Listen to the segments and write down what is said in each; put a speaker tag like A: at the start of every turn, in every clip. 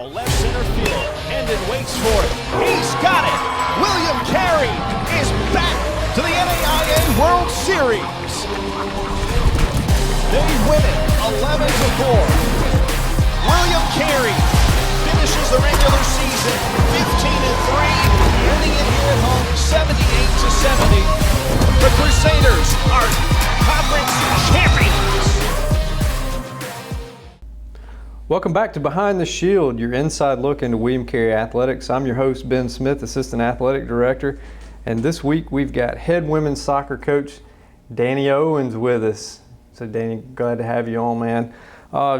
A: Left center field, Hendon waits for it. He's got it! William Carey is back to the NAIA World Series. They win it 11-4. William Carey finishes the regular season 15-3, ending it here at home 78-70. The Crusaders are conference champions.
B: Welcome back to Behind the Shield, your inside look into William Carey Athletics. I'm your host, Ben Smith, Assistant Athletic Director, and this week we've got head women's soccer coach Danny Owens with us. So Danny, glad to have you on, man.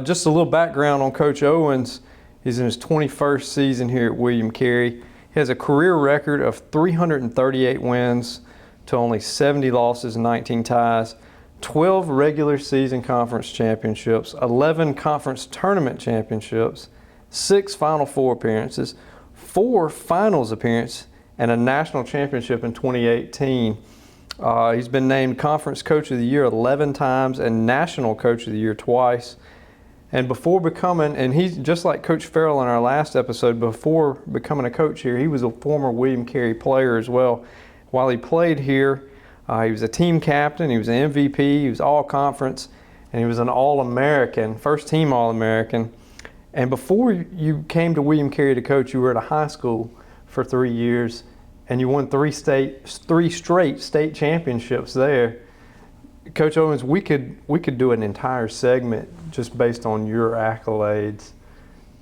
B: Just a little background on Coach Owens. He's in his 21st season here at William Carey. He has a career record of 338 wins to only 70 losses and 19 ties. 12 regular season conference championships, 11 conference tournament championships, 6 Final Four appearances, 4 finals appearances, and a national championship in 2018. He's been named Conference Coach of the Year 11 times and National Coach of the Year twice. And before becoming, and he's just like Coach Farrell in our last episode, before becoming a coach here, he was a former William Carey player as well. While he played here, he was a team captain, he was an MVP, he was all-conference, and he was an All-American, first-team All-American. And before you came to William Carey to coach, you were at a high school for 3 years, and you won three straight state championships there. Coach Owens, we could do an entire segment just based on your accolades,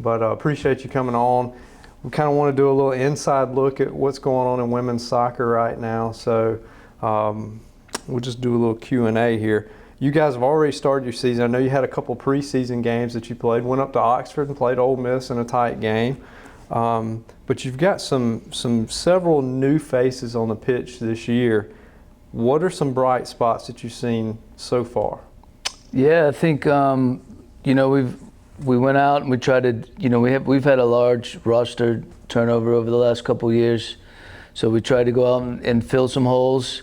B: but appreciate you coming on. We kind of want to do a little inside look at what's going on in women's soccer right now, so we'll just do a little Q&A here. You guys have already started your season. I know you had a couple preseason games that you played. Went up to Oxford and played Ole Miss in a tight game. But you've got several new faces on the pitch this year. What are some bright spots that you've seen so far?
C: Yeah, I think we went out and we tried to we've had a large roster turnover over the last couple of years, so we tried to go out and fill some holes.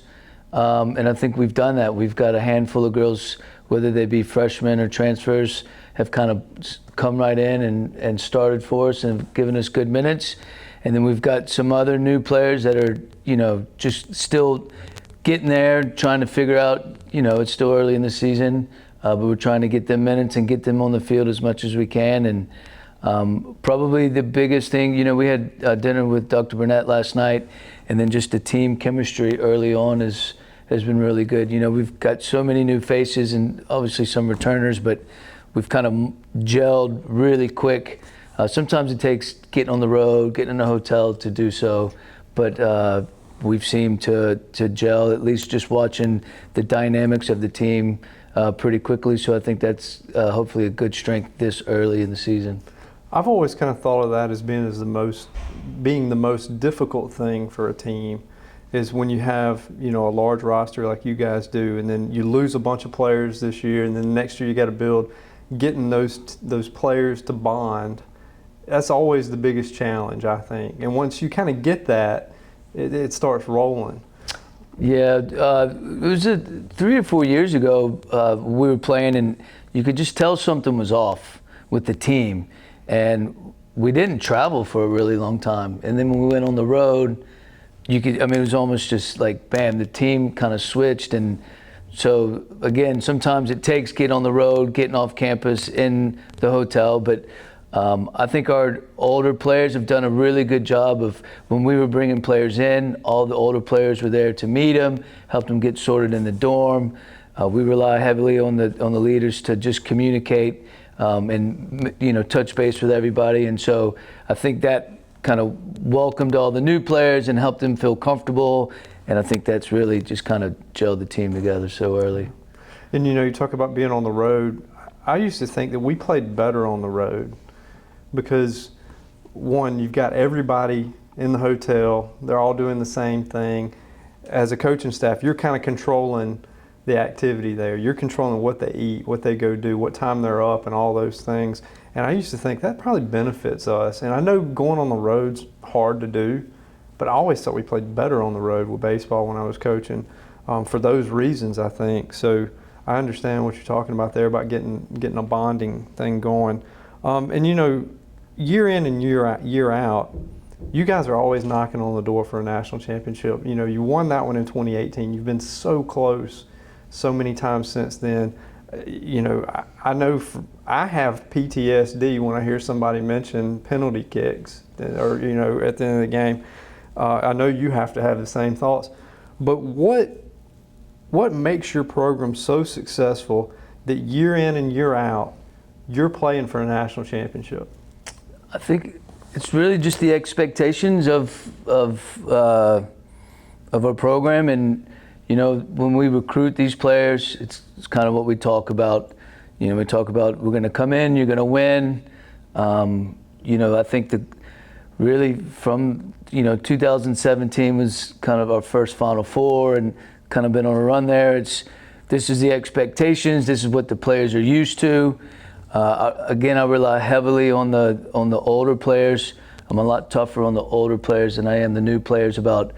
C: And I think we've done that. We've got a handful of girls, whether they be freshmen or transfers, have kind of come right in and started for us and given us good minutes. And then we've got some other new players that are, just still getting there, trying to figure out, it's still early in the season, but we're trying to get them minutes and get them on the field as much as we can. And probably the biggest thing, we had dinner with Dr. Burnett last night, and then just the team chemistry early on has been really good. We've got so many new faces and obviously some returners, but we've kind of gelled really quick. Sometimes it takes getting on the road, getting in a hotel to do so, but we've seemed to gel, at least just watching the dynamics of the team pretty quickly. So I think that's hopefully a good strength this early in the season.
B: I've always kind of thought of that as being the most difficult thing for a team is when you have, a large roster like you guys do, and then you lose a bunch of players this year, and then next year you got to build, getting those players to bond. That's always the biggest challenge, I think. And once you kind of get that, it starts rolling.
C: Yeah, it was 3 or 4 years ago, we were playing, and you could just tell something was off with the team. And we didn't travel for a really long time. And then when we went on the road, it was almost just like, bam, the team kind of switched. And so, again, sometimes it takes getting on the road, getting off campus, in the hotel. But I think our older players have done a really good job of, when we were bringing players in, all the older players were there to meet them, help them get sorted in the dorm. We rely heavily on the leaders to just communicate and touch base with everybody. And so I think that kind of welcomed all the new players and helped them feel comfortable. And I think that's really just kind of gelled the team together so early.
B: And you talk about being on the road. I used to think that we played better on the road because, one, you've got everybody in the hotel. They're all doing the same thing. As a coaching staff, you're kind of controlling the activity there. You're controlling what they eat, what they go do, what time they're up, and all those things. And I used to think that probably benefits us. And I know going on the road's hard to do, but I always thought we played better on the road with baseball when I was coaching for those reasons, I think. So I understand what you're talking about there about getting a bonding thing going. And year in and year out, you guys are always knocking on the door for a national championship. You know, you won that one in 2018. You've been so close so many times since then. You know, I know I have PTSD when I hear somebody mention penalty kicks or, you know, at the end of the game. I know you have to have the same thoughts. But what makes your program so successful that year in and year out, you're playing for a national championship?
C: I think it's really just the expectations of our program, and you know, when we recruit these players, it's kind of what we talk about. You know, we talk about we're going to come in, you're going to win. You know, I think that really from 2017 was kind of our first Final Four, and kind of been on a run there. This is the expectations. This is what the players are used to. Again, I rely heavily on the older players. I'm a lot tougher on the older players than I am the new players about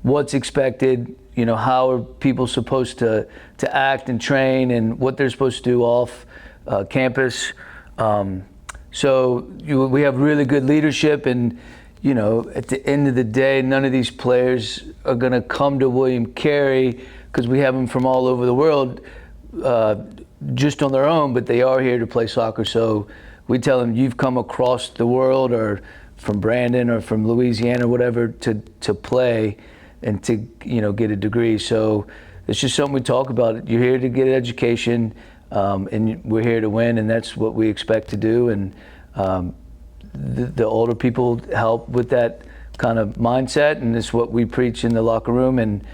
C: what's expected. You know, how are people supposed to act and train, and what they're supposed to do off campus. So we have really good leadership, and you know, at the end of the day, none of these players are going to come to William Carey because we have them from all over the world just on their own, but they are here to play soccer. So we tell them, you've come across the world, or from Brandon or from Louisiana or whatever, to play and to, you know, get a degree. So it's just something we talk about. You're here to get an education, and we're here to win, and that's what we expect to do. And the older people help with that kind of mindset, and it's what we preach in the locker room. And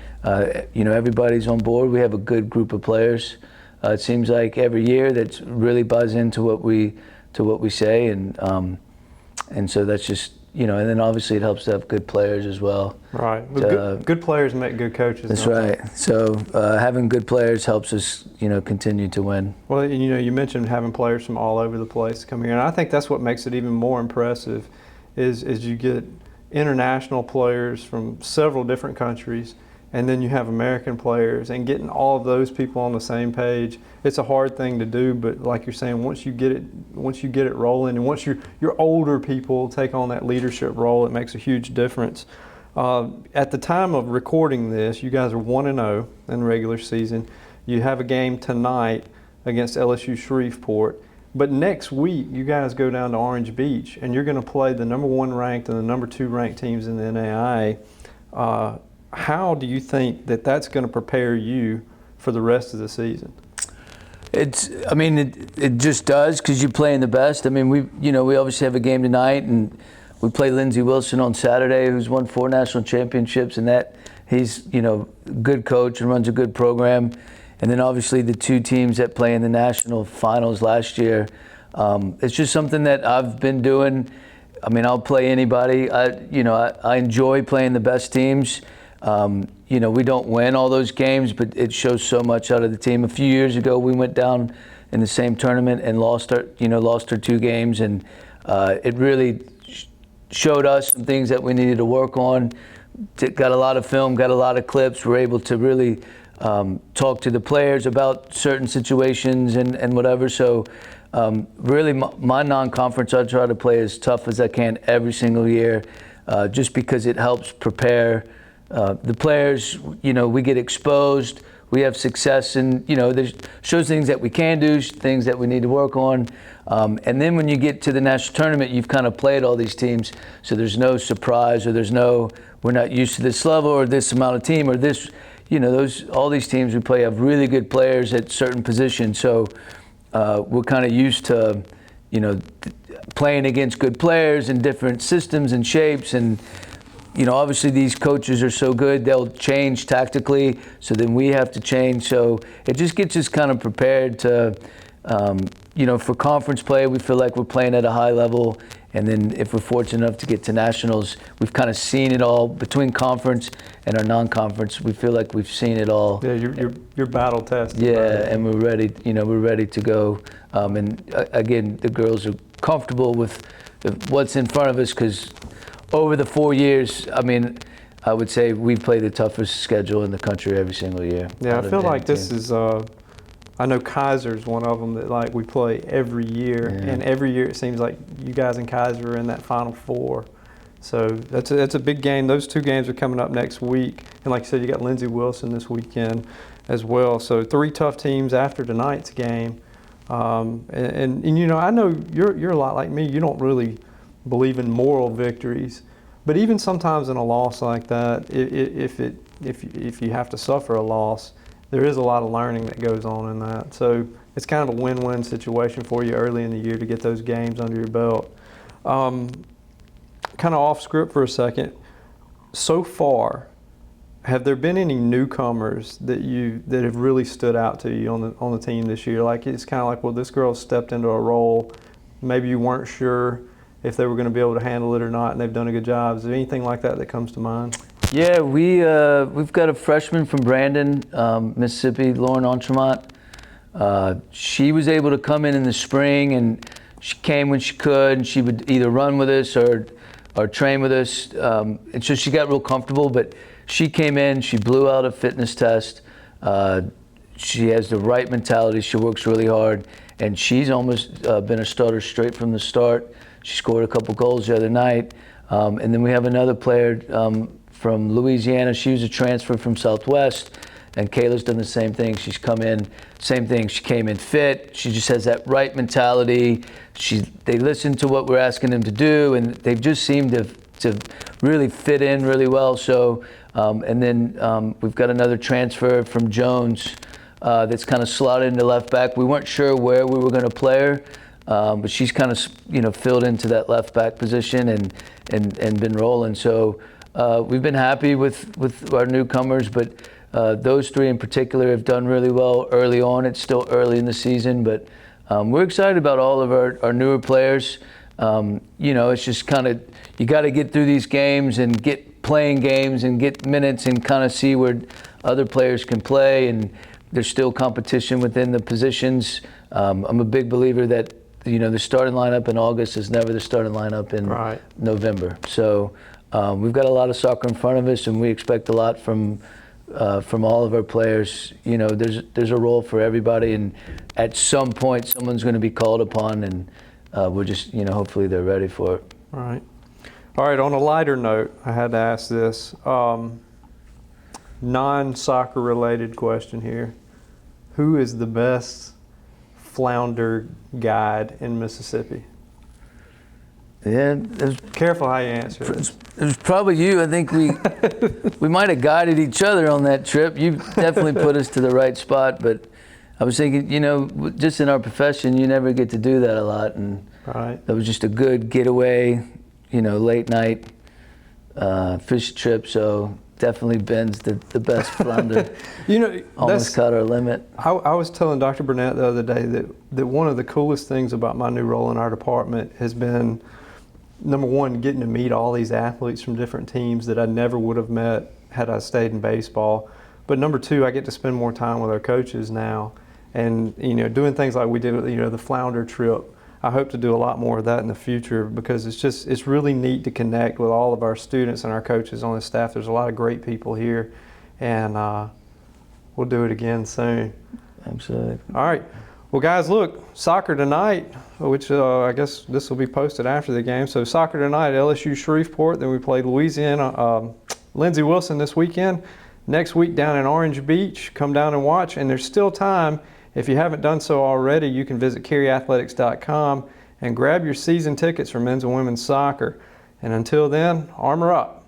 C: you know, everybody's on board. We have a good group of players. It seems like every year that's really buzz into what we say, and so that's just, you know, and then obviously it helps to have good players as well.
B: Right. Good players make good coaches.
C: That's right. So having good players helps us, you know, continue to win.
B: Well, you know, you mentioned having players from all over the place come here, and I think that's what makes it even more impressive is you get international players from several different countries, and then you have American players, and getting all of those people on the same page. It's a hard thing to do, but like you're saying, once you get it rolling, and once your older people take on that leadership role, it makes a huge difference. At the time of recording this, you guys are 1-0 in the regular season. You have a game tonight against LSU Shreveport, but next week you guys go down to Orange Beach, and you're going to play the number 1 ranked and the number 2 ranked teams in the NAIA. How do you think that that's going to prepare you for the rest of the season?
C: I mean, it just does, because you're playing the best. I mean, we obviously have a game tonight, and we play Lindsey Wilson on Saturday, who's won 4 national championships, and that he's, you know, a good coach and runs a good program. And then obviously the 2 teams that play in the national finals last year. It's just something that I've been doing. I mean, I'll play anybody. I enjoy playing the best teams. You know, we don't win all those games, but it shows so much out of the team. A few years ago, we went down in the same tournament and lost our 2 games, and it really showed us some things that we needed to work on. Got a lot of film, got a lot of clips. We're able to really talk to the players about certain situations and whatever. So really, my non-conference, I try to play as tough as I can every single year, just because it helps prepare the players. You know, we get exposed, we have success, and you know, there's shows things that we can do, things that we need to work on, and then when you get to the national tournament, you've kind of played all these teams, so there's no surprise, or there's no, we're not used to this level or this amount of team or this, you know, all these teams we play have really good players at certain positions, so we're kind of used to, you know, playing against good players in different systems and shapes. And you know, obviously these coaches are so good, they'll change tactically, so then we have to change. So it just gets us kind of prepared to, you know, for conference play, we feel like we're playing at a high level. And then if we're fortunate enough to get to nationals, we've kind of seen it all between conference and our non-conference. We feel like we've seen it all.
B: Yeah, you're battle tested.
C: Yeah, and we're ready. You know, we're ready to go. And again, the girls are comfortable with what's in front of us, because over the 4 years, I mean, I would say we've played the toughest schedule in the country every single year.
B: Yeah, I feel like this is, I I know Kaiser's one of them that like we play every year, and every year it seems like you guys in Kaiser are in that Final Four. So that's a big game. Those 2 games are coming up next week, and like I said, you got Lindsey Wilson this weekend as well. So 3 tough teams after tonight's game, and you know, I know you're a lot like me. You don't really believe in moral victories, but even sometimes in a loss like that, if you have to suffer a loss, there is a lot of learning that goes on in that. So it's kind of a win-win situation for you early in the year to get those games under your belt. Kind of off script for a second. So far, have there been any newcomers that have really stood out to you on the team this year? Like it's kind of like, well, this girl stepped into a role. Maybe you weren't sure if they were going to be able to handle it or not, and they've done a good job. Is there anything like that comes to mind?
C: Yeah, we've got a freshman from Brandon, Mississippi, Lauren Entremont. She was able to come in the spring, and she came when she could, and she would either run with us or train with us. And so she got real comfortable, but she came in, she blew out a fitness test. She has the right mentality, she works really hard, and she's almost been a starter straight from the start. She scored a couple goals the other night. And then we have another player from Louisiana. She was a transfer from Southwest, and Kayla's done the same thing. She's come in, same thing. She came in fit. She just has that right mentality. They listen to what we're asking them to do, and they've just seemed to really fit in really well. So, and then we've got another transfer from Jones that's kind of slotted into left back. We weren't sure where we were going to play her, but she's kind of filled into that left back position and been rolling. So we've been happy with our newcomers, but those 3 in particular have done really well early on. It's still early in the season, but we're excited about all of our newer players. You know, it's just kind of, you got to get through these games and get playing games and get minutes and kind of see where other players can play, and there's still competition within the positions. I'm a big believer that, you know, the starting lineup in August is never the starting lineup in November. So we've got a lot of soccer in front of us, and we expect a lot from all of our players. You know, there's a role for everybody, and at some point someone's going to be called upon, and we're just, you know, hopefully they're ready for it.
B: All right, on a lighter note, I had to ask this non-soccer related question here. Who is the best flounder guide in Mississippi?
C: Yeah,
B: careful how you answer
C: it. It was probably you. I think we might have guided each other on that trip. You definitely put us to the right spot, but I was thinking, you know, just in our profession, you never get to do that a lot, and that was just a good getaway, you know, late night fish trip. So definitely Ben's the best flounder. You know, almost caught our limit.
B: I was telling Dr. Burnett the other day that one of the coolest things about my new role in our department has been, number one, getting to meet all these athletes from different teams that I never would have met had I stayed in baseball. But number two, I get to spend more time with our coaches now, and you know, doing things like we did, you know, the flounder trip. I hope to do a lot more of that in the future, because it's really neat to connect with all of our students and our coaches on the staff. There's a lot of great people here, and we'll do it again soon.
C: Absolutely.
B: All right. Well, guys, look, soccer tonight, which I guess this will be posted after the game. So soccer tonight, LSU Shreveport. Then we play Louisiana, Lindsey Wilson this weekend. Next week down in Orange Beach. Come down and watch. And there's still time. If you haven't done so already, you can visit caryathletics.com and grab your season tickets for men's and women's soccer. And until then, armor up.